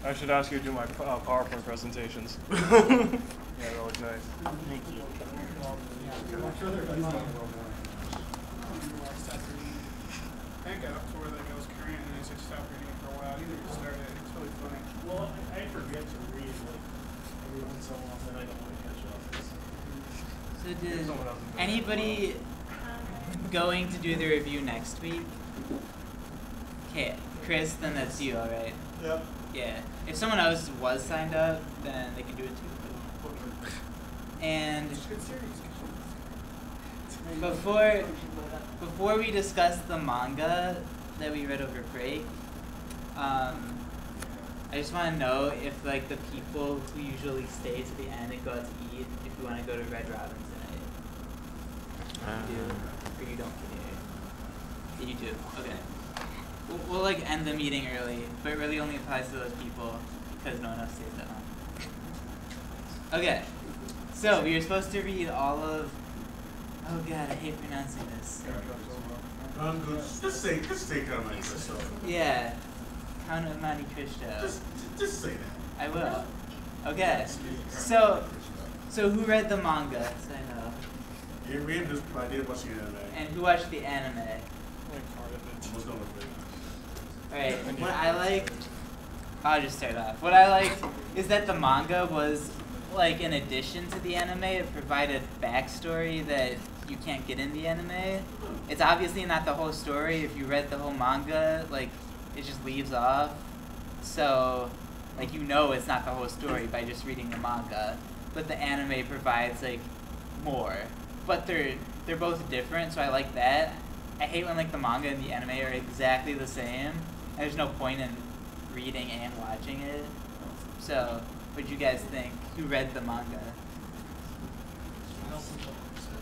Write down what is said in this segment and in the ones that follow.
I should ask you to do my PowerPoint presentations. Yeah, that look nice. Thank you. Hangout to where that goes Korean and he said stop reading it for a while. Either you started it. It's really funny. Well, I forget to read like every once in a while, and I don't want to catch up. So did anybody going to do the review next week? Okay, Chris, then that's you, all right? Yep. Yeah. If someone else was signed up, then they can do it too. And before we discuss the manga that we read over break, I just want to know if like the people who usually stay to the end and go out to eat, if you want to go to Red Robin tonight. You do, or you don't care? You do. Okay. We'll like end the meeting early, but it really only applies to those people because no one else stays at home. Okay. So we were supposed to read all of. Oh god, I hate pronouncing this. Just say Count of Monte Cristo. Yeah, Count of Monte Cristo. Just say that. I will. Okay. So who read the manga? So I know. You read this, but I did watch the anime. And who watched the anime? Almost done with it. Alright. What I liked. I'll just start off. What I liked is that the manga was like an addition to the anime. It provided backstory that you can't get in the anime. It's obviously not the whole story. If you read the whole manga, like it just leaves off. So like you know it's not the whole story by just reading the manga. But the anime provides like more. But they're both different, so I like that. I hate when like the manga and the anime are exactly the same. There's no point in reading and watching it. So what do you guys think? Who read the manga?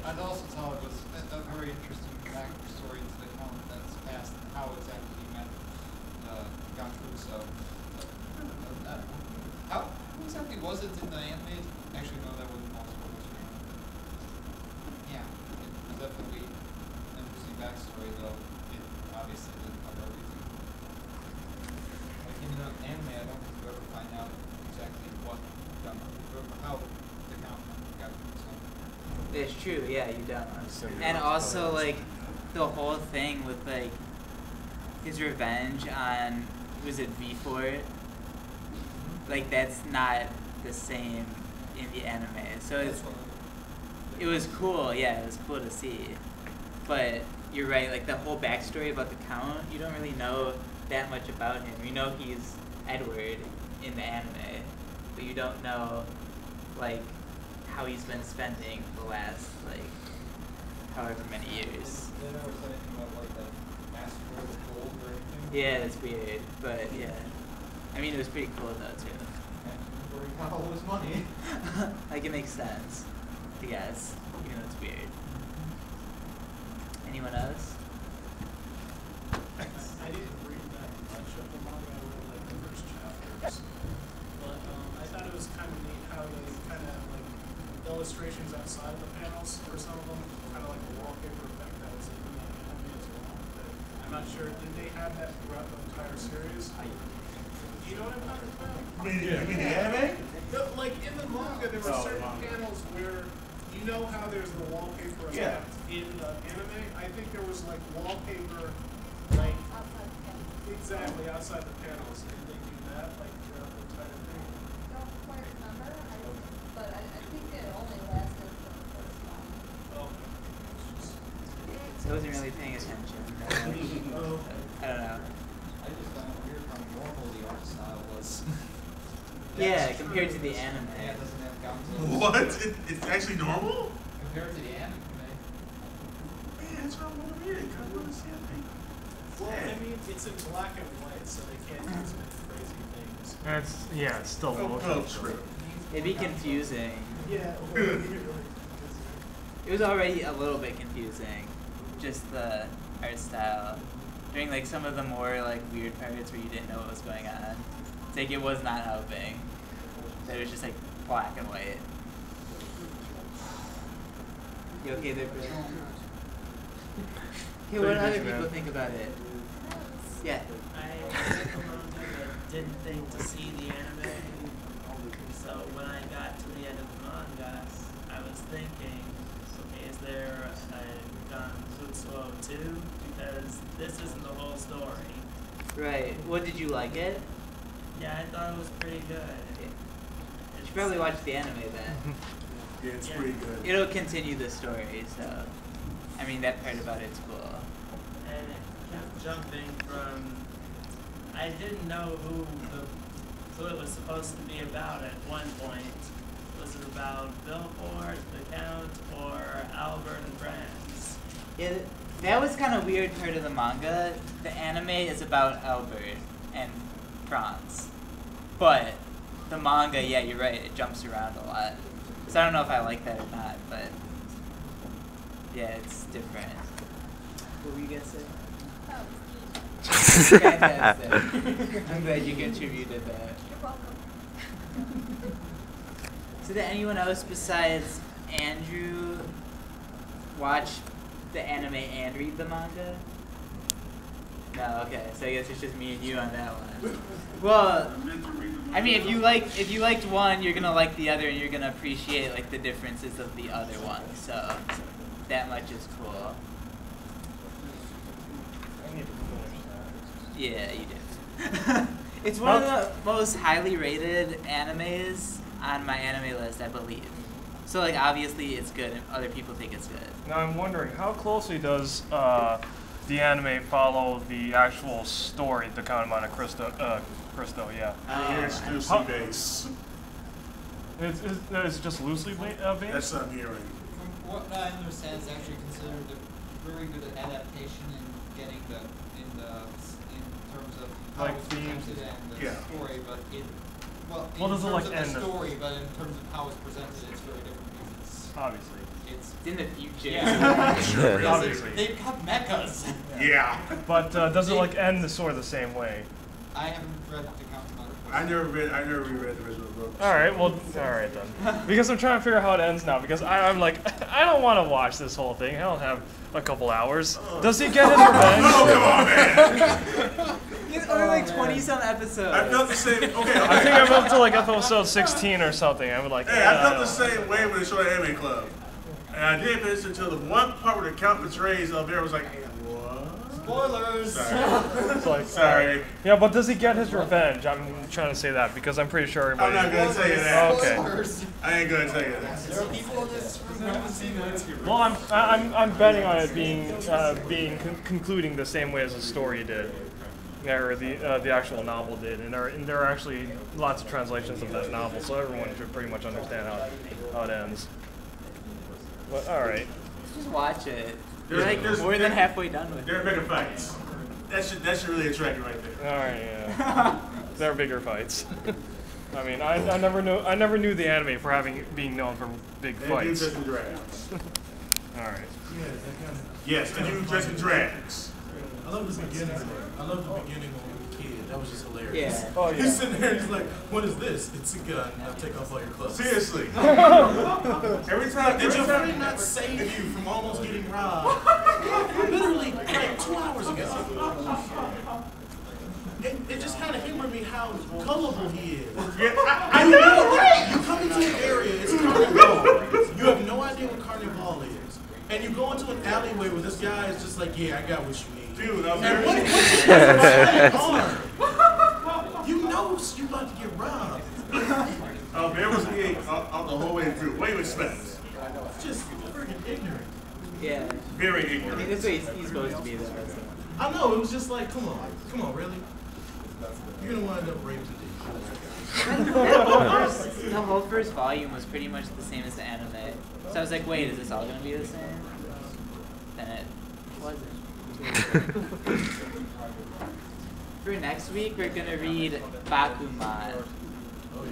I'd also thought it was a very interesting backstory to the count that's passed and how exactly he met Gattuso. How exactly was it in the anime? Actually, no, that wasn't possible. Yeah, it was definitely an interesting backstory, though it obviously didn't cover everything. Like in the anime, I don't think you ever find out exactly how the count got himself. It's true, yeah, you don't. And also, like, the whole thing with, like, his revenge on, was it V4? Like, that's not the same in the anime. So it was cool, yeah, it was cool to see. But you're right, like, the whole backstory about the Count, you don't really know that much about him. You know he's Edward in the anime, but you don't know, like, how he's been spending the last, like, however many years. They never said anything about, like, that massacre with gold or anything? Yeah, that's weird, but yeah. I mean, it was pretty cool, though, too. And where he got all his money. Like, it makes sense, I guess, even though it's weird. Anyone else? I didn't read that much of the manga. I read like the first chapters, but I thought it was kind of neat how they kind of like illustrations outside the panels for some of them, kind of like a wallpaper effect that was in the anime as well. But I'm not sure. Did they have that throughout the entire series? Do you know what I'm talking about? You mean the anime? Like in the manga, there were certain panels where you know how there's the wallpaper effect in the anime. I think there was like wallpaper, like exactly outside the panels. Did they do that like throughout the entire thing? Don't quite remember, but I think it only lasted for the first one. Oh. I wasn't really paying attention. I don't know. I just found it weird how normal the art style was. Yeah, compared to the anime. Yeah, it doesn't have Gattuso. What? It's actually normal? Compared to the anime. Man, that's what I want to read. I want to see it. Well, I mean, it's in black and white, so they can't do as many crazy things. It's still Oh, motion. true. It'd be confusing. Yeah. It was already a little bit confusing, just the art style. During like some of the more like weird parts where you didn't know what was going on. It's like it was not helping. It was just like black and white. You okay there, Chris? Okay, what do other people think about it? Yeah. I like the manga, didn't think to see the anime. So when I got to the end of the manga, I was thinking, okay, is there a Gun Futsuo 2? Because this isn't the whole story. Right. What, did you like it? Yeah, I thought it was pretty good. You should probably watch the anime then. Yeah, it's pretty good. It'll continue the story, so I mean that part about it's cool. And it kept jumping from, I didn't know who it was supposed to be about at one point. Was it about Billboard, the Count, or Albert and Friends? Yeah, that was kind of weird part of the manga. The anime is about Albert and Franz, but the manga, yeah, you're right, it jumps around a lot. So I don't know if I like that or not, but yeah, it's different. What were you gonna say? Fantastic. I'm glad you contributed that. You're welcome. So did anyone else besides Andrew watch the anime and read the manga? No, okay. So I guess it's just me and you on that one. Well, I mean, if you liked one, you're gonna like the other, and you're gonna appreciate like the differences of the other one. So that much is cool. I need to finish that. Yeah, you did. It's one of the most highly rated animes on my anime list, I believe. So like obviously it's good, and other people think it's good. Now I'm wondering, how closely does the anime follow the actual story, the Count of Monte Cristo? Yeah. It's loosely based. It's just loosely based? That's what I'm hearing. From what I understand, it's actually considered a very good adaptation in getting in terms of how Like it's themes? presented and the Yeah. story, but Well, in does it, terms like, of the end? story, but in terms of how it's presented, it's very different because Obviously. it's It's in the future. yeah. Obviously. They've got mechas. Yeah. But does it like end the sort of the same way? I haven't read the Count of Monte Cristo. I never reread the original book. All right, well, all right then. Because I'm trying to figure out how it ends now. Because I'm like, I don't want to watch this whole thing. I don't have a couple hours. Does he get his revenge? Oh, come on, man. It's only like 20-some episodes. I felt the same. Okay, I think I'm up to like episode 16 or something. I'm like, Hey, I felt the same way when they showed Anime Club. And I didn't finish until the one part where the Count betrays Albert was like, what? Spoilers. Sorry. It's like, Sorry. yeah, but does he get his revenge? I'm trying to say that because I'm pretty sure I'm everybody. not going to tell you that. Okay. Spoilers. I ain't going to tell you that. There are people in this room who haven't seen it. Well, I'm betting on it being concluding the same way as the story did, or the actual novel did, and there are actually lots of translations of that novel, so everyone should pretty much understand how it ends. But all right. Just watch it. You're There's- like there's- more than halfway done with There are it. bigger fights. That should really attract you right there. All right, yeah. There are bigger fights. I mean, I never knew the anime for being known for big They do fights. Dress in Dragons. All right. Yes, they do Dress in Dragons. I love the beginning. I love the beginning when we were a kid. That was just hilarious. Yeah. Oh, yeah. He's sitting there and he's like, "What is this? It's a gun. Now take off all your clothes." Seriously. Every time. Did your friend not save you from almost getting robbed? Literally, like 2 hours ago. It just kind of humored me how gullible he is. Yeah, I know. You come into an area, it's Carnival. You have no idea what Carnival is. And you go into an alleyway where this guy is just like, "Yeah, I got what you need." dude, I'm And very. you know you about to get robbed. Bear was being out the whole way through. What do you expect? Just freaking ignorant. Yeah. Very I think ignorant. that's what he's supposed to be though. So. I know, it was just like, come on, really? You're gonna wind up raped today. The whole first volume was pretty much the same as the anime. So I was like, wait, is this all gonna be the same? Then it wasn't. For next week, we're gonna read Bakuman. Oh yeah.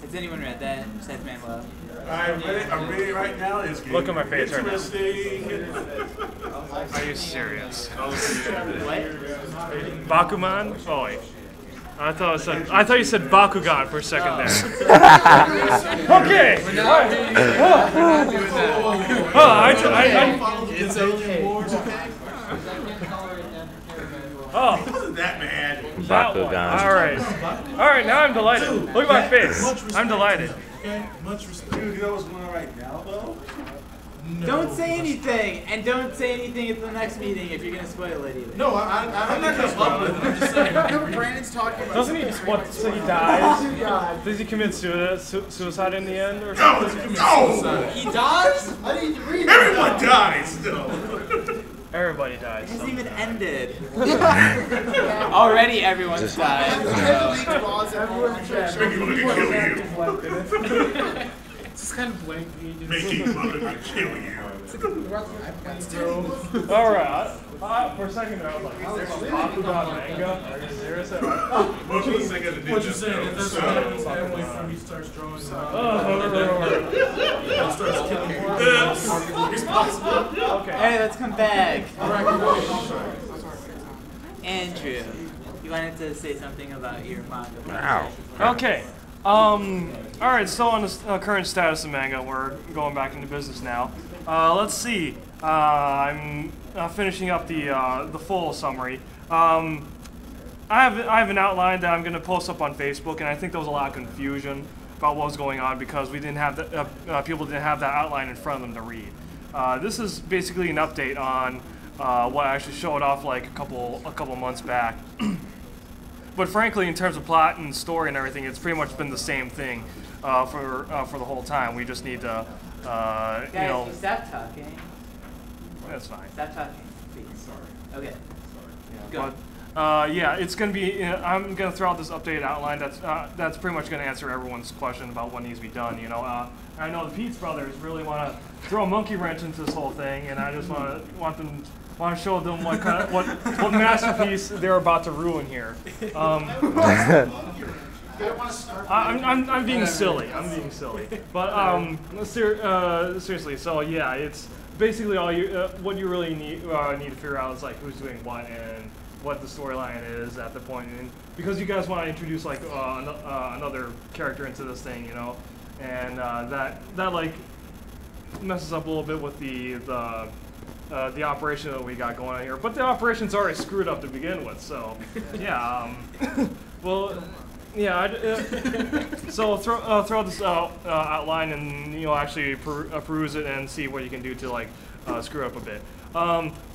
Has anyone read that? Besides Manuel? I'm ready right now. It's getting Look at my face right now. interesting. Are you serious? Oh, yeah. What? Bakuman? Oh wait. I thought you said Bakugan for a second there. Okay. It's okay. Oh. It wasn't that bad. That one. All right. Now I'm delighted. Look at my face. I'm delighted. Okay, much respect. Dude, you know what's going on right now, though? No. Don't say anything, and don't say anything at the next meeting if you're gonna spoil it either. No, I'm not gonna up with it. I'm just saying. Brandon's talking about. Doesn't he? What? So he dies? Does he commit suicide in the end, or something? No! He dies? I didn't even read Everyone dies, though. Everybody dies. It hasn't even ended. Already everyone's died. It's kind of blank. Making mother kill you. All right. For a second there, I was like, talk about manga? Are you serious? What you saying? What you saying? If that's what happens halfway through, he starts drawing. He starts killing more. It's possible. Okay. Hey, let's come back. Andrew, you wanted to say something about your manga. Wow. Okay. All right. So on the current status of manga, we're going back into business now. Let's see. I'm finishing up the full summary. I have an outline that I'm going to post up on Facebook, and I think there was a lot of confusion about what was going on because we didn't have people didn't have that outline in front of them to read. This is basically an update on what I actually showed off like a couple months back. But frankly, in terms of plot and story and everything, it's pretty much been the same thing for the whole time. We just need to, Guys, you know. stop talking. That's fine. Stop talking, please. Sorry. Okay. Go. But yeah, it's gonna be. I'm gonna throw out this updated outline. That's pretty much gonna answer everyone's question about what needs to be done. You know, I know the Peets brothers really want to throw a monkey wrench into this whole thing, and I just want to show them what masterpiece they're about to ruin here. I'm being silly. But seriously. So yeah, it's basically all what you really need to figure out is like who's doing what and what the storyline is at the point, and because you guys want to introduce like another character into this thing, you know, and that like messes up a little bit with the operation that we got going on here. But the operation's already screwed up to begin with, so yeah. Well. Yeah, so throw this outline and actually peruse it and see what you can do to like screw up a bit.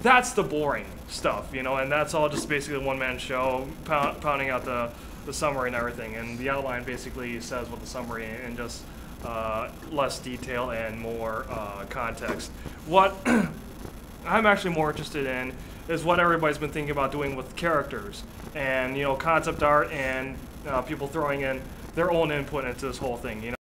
That's the boring stuff, and that's all just basically a one-man show pounding out the summary and everything. And the outline basically says what the summary and just less detail and more context. What I'm actually more interested in is what everybody's been thinking about doing with characters and concept art and people throwing in their own input into this whole thing.